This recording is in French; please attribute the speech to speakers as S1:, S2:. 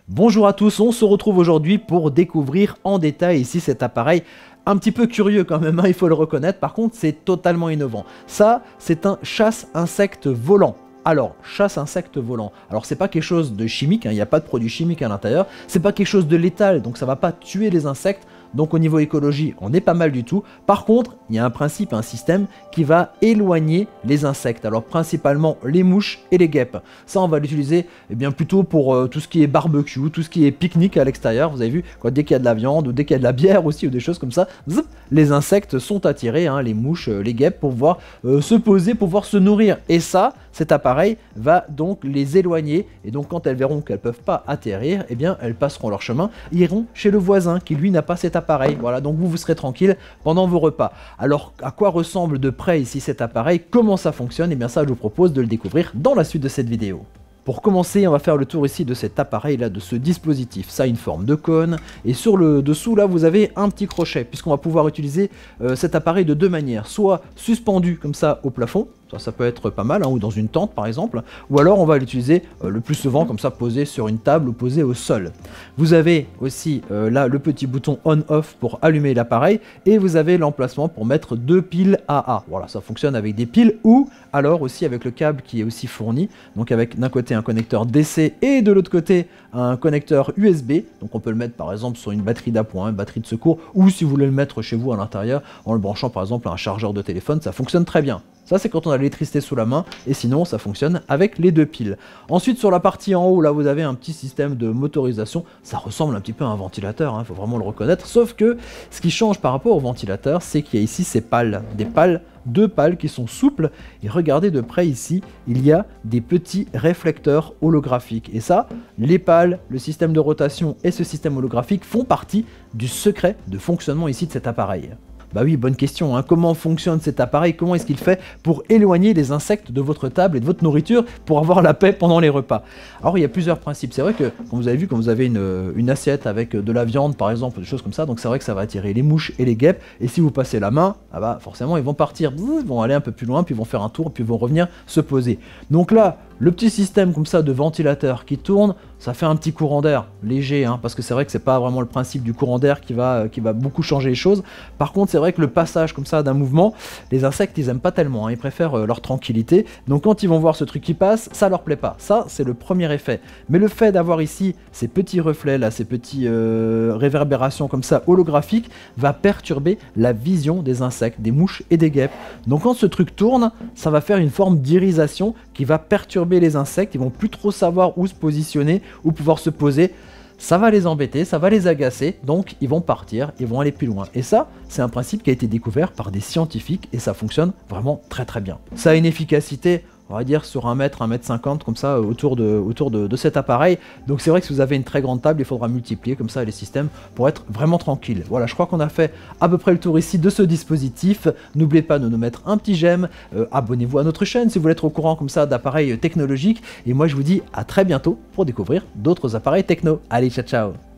S1: Bonjour à tous, on se retrouve aujourd'hui pour découvrir en détail ici cet appareil un petit peu curieux quand même, hein, il faut le reconnaître. Par contre, c'est totalement innovant. Ça, c'est un chasse-insectes volant. Alors, chasse-insectes volant. Alors, c'est pas quelque chose de chimique, hein, il n'y a pas de produit chimique à l'intérieur. C'est pas quelque chose de létal, donc ça va pas tuer les insectes. Donc au niveau écologie, on est pas mal du tout. Par contre, il y a un principe, un système qui va éloigner les insectes. Alors principalement les mouches et les guêpes. Ça, on va l'utiliser plutôt pour tout ce qui est barbecue, tout ce qui est pique-nique à l'extérieur. Vous avez vu, dès qu'il y a de la viande ou dès qu'il y a de la bière aussi ou des choses comme ça, zip, les insectes sont attirés, hein, les mouches, les guêpes, pour pouvoir se poser, pour pouvoir se nourrir. Et ça, cet appareil va donc les éloigner. Et donc quand elles verront qu'elles ne peuvent pas atterrir, eh bien elles passeront leur chemin, iront chez le voisin qui lui n'a pas cet appareil. Voilà, donc vous serez tranquille pendant vos repas. Alors, à quoi ressemble de près ici cet appareil? Comment ça fonctionne? Et bien ça, je vous propose de le découvrir dans la suite de cette vidéo. Pour commencer, on va faire le tour ici de cet appareil là, de ce dispositif. Ça a une forme de cône et sur le dessous là vous avez un petit crochet puisqu'on va pouvoir utiliser cet appareil de deux manières. Soit suspendu comme ça au plafond, ça peut être pas mal, hein, ou dans une tente par exemple, ou alors on va l'utiliser le plus souvent comme ça posé sur une table ou posé au sol. Vous avez aussi là le petit bouton on-off pour allumer l'appareil et vous avez l'emplacement pour mettre deux piles AA. Voilà, ça fonctionne avec des piles ou alors aussi avec le câble qui est aussi fourni, donc avec d'un côté un connecteur DC et de l'autre côté un connecteur USB, donc on peut le mettre par exemple sur une batterie d'appoint, une batterie de secours, ou si vous voulez le mettre chez vous à l'intérieur en le branchant par exemple à un chargeur de téléphone, ça fonctionne très bien. Ça, c'est quand on a l'électricité sous la main, et sinon, ça fonctionne avec les deux piles. Ensuite, sur la partie en haut, là, vous avez un petit système de motorisation. Ça ressemble un petit peu à un ventilateur, hein, faut vraiment le reconnaître. Sauf que, ce qui change par rapport au ventilateur, c'est qu'il y a ici ces pales. Des pales, deux pales qui sont souples. Et regardez de près ici, il y a des petits réflecteurs holographiques. Et ça, les pales, le système de rotation et ce système holographique font partie du secret de fonctionnement ici de cet appareil. Bah oui, bonne question, hein. Comment fonctionne cet appareil? Comment est-ce qu'il fait pour éloigner les insectes de votre table et de votre nourriture pour avoir la paix pendant les repas? Alors il y a plusieurs principes. C'est vrai que, comme vous avez vu, quand vous avez une assiette avec de la viande par exemple, des choses comme ça, donc c'est vrai que ça va attirer les mouches et les guêpes, et si vous passez la main, ah bah forcément ils vont partir, ils vont aller un peu plus loin, puis ils vont faire un tour, puis ils vont revenir se poser. Donc là, le petit système comme ça de ventilateur qui tourne, ça fait un petit courant d'air léger, hein, parce que c'est vrai que c'est pas vraiment le principe du courant d'air qui va beaucoup changer les choses. Par contre, c'est vrai que le passage comme ça d'un mouvement, les insectes ils aiment pas tellement, hein, ils préfèrent leur tranquillité. Donc quand ils vont voir ce truc qui passe, ça leur plaît pas. Ça, c'est le premier effet. Mais le fait d'avoir ici ces petits reflets là, ces petits réverbérations comme ça holographiques, va perturber la vision des insectes, des mouches et des guêpes. Donc quand ce truc tourne, ça va faire une forme d'irisation qui va perturber les insectes. Ils vont plus trop savoir où se positionner, où pouvoir se poser. Ça va les embêter, ça va les agacer, donc ils vont partir, ils vont aller plus loin. Et ça, c'est un principe qui a été découvert par des scientifiques et ça fonctionne vraiment très très bien. Ça a une efficacité, on va dire sur 1 mètre, 1 mètre 50 comme ça autour de cet appareil. Donc c'est vrai que si vous avez une très grande table, il faudra multiplier comme ça les systèmes pour être vraiment tranquille. Voilà, je crois qu'on a fait à peu près le tour ici de ce dispositif. N'oubliez pas de nous mettre un petit j'aime, abonnez-vous à notre chaîne si vous voulez être au courant comme ça d'appareils technologiques. Et moi je vous dis à très bientôt pour découvrir d'autres appareils techno. Allez, ciao ciao!